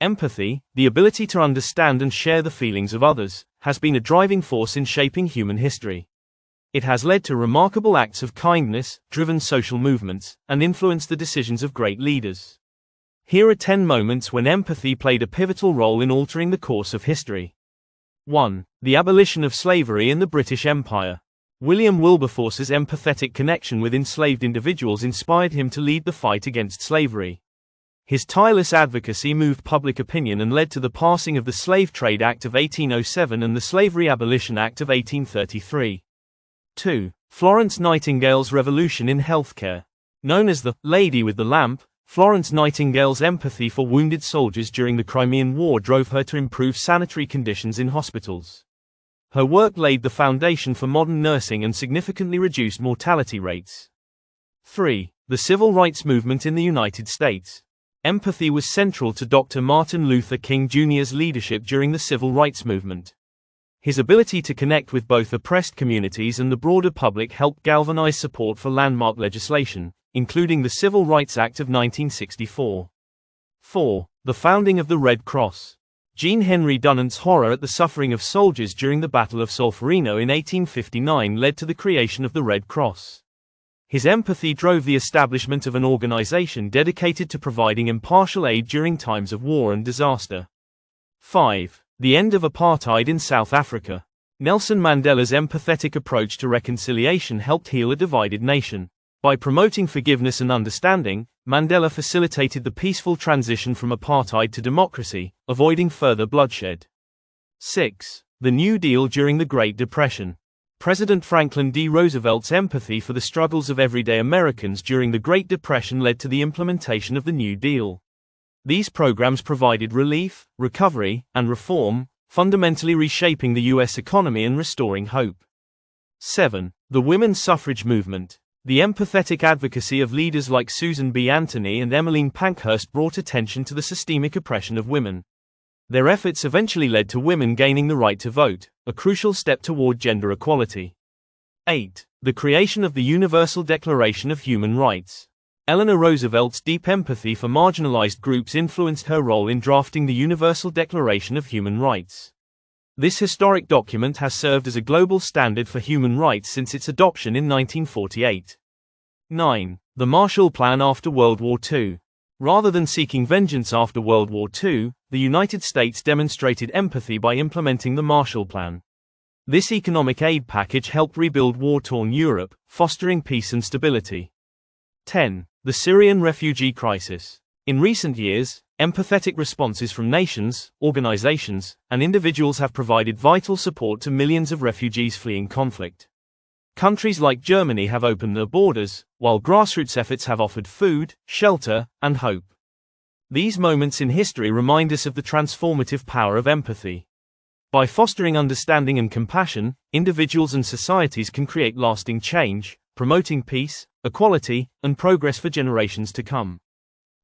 Empathy, the ability to understand and share the feelings of others, has been a driving force in shaping human history. It has led to remarkable acts of kindness, driven social movements, and influenced the decisions of great leaders. Here are 10 moments when empathy played a pivotal role in altering the course of history. 1. The abolition of slavery in the British Empire. William Wilberforce's empathetic connection with enslaved individuals inspired him to lead the fight against slavery. His tireless advocacy moved public opinion and led to the passing of the Slave Trade Act of 1807 and the Slavery Abolition Act of 1833. 2. Florence Nightingale's revolution in healthcare. Known as the Lady with the Lamp, Florence Nightingale's empathy for wounded soldiers during the Crimean War drove her to improve sanitary conditions in hospitals. Her work laid the foundation for modern nursing and significantly reduced mortality rates. 3. The Civil Rights Movement in the United States. Empathy was central to Dr. Martin Luther King Jr.'s leadership during the Civil Rights Movement. His ability to connect with both oppressed communities and the broader public helped galvanize support for landmark legislation, including the Civil Rights Act of 1964. 4. The founding of the Red Cross. Jean Henry Dunant's horror at the suffering of soldiers during the Battle of Solferino in 1859 led to the creation of the Red Cross. His empathy drove the establishment of an organization dedicated to providing impartial aid during times of war and disaster. 5. The end of apartheid in South Africa. Nelson Mandela's empathetic approach to reconciliation helped heal a divided nation. By promoting forgiveness and understanding, Mandela facilitated the peaceful transition from apartheid to democracy, avoiding further bloodshed. 6. The New Deal during the Great Depression. President Franklin D. Roosevelt's empathy for the struggles of everyday Americans during the Great Depression led to the implementation of the New Deal. These programs provided relief, recovery, and reform, fundamentally reshaping the U.S. economy and restoring hope. 7. The women's suffrage movement. The empathetic advocacy of leaders like Susan B. Anthony and Emmeline Pankhurst brought attention to the systemic oppression of women. Their efforts eventually led to women gaining the right to vote, a crucial step toward gender equality. 8. The creation of the Universal Declaration of Human Rights. Eleanor Roosevelt's deep empathy for marginalized groups influenced her role in drafting the Universal Declaration of Human Rights. This historic document has served as a global standard for human rights since its adoption in 1948. 9. The Marshall Plan after World War II. Rather than seeking vengeance after World War II, the United States demonstrated empathy by implementing the Marshall Plan. This economic aid package helped rebuild war-torn Europe, fostering peace and stability. 10. The Syrian refugee crisis. In recent years, empathetic responses from nations, organizations, and individuals have provided vital support to millions of refugees fleeing conflict. Countries like Germany have opened their borders, while grassroots efforts have offered food, shelter, and hope. These moments in history remind us of the transformative power of empathy. By fostering understanding and compassion, individuals and societies can create lasting change, promoting peace, equality, and progress for generations to come.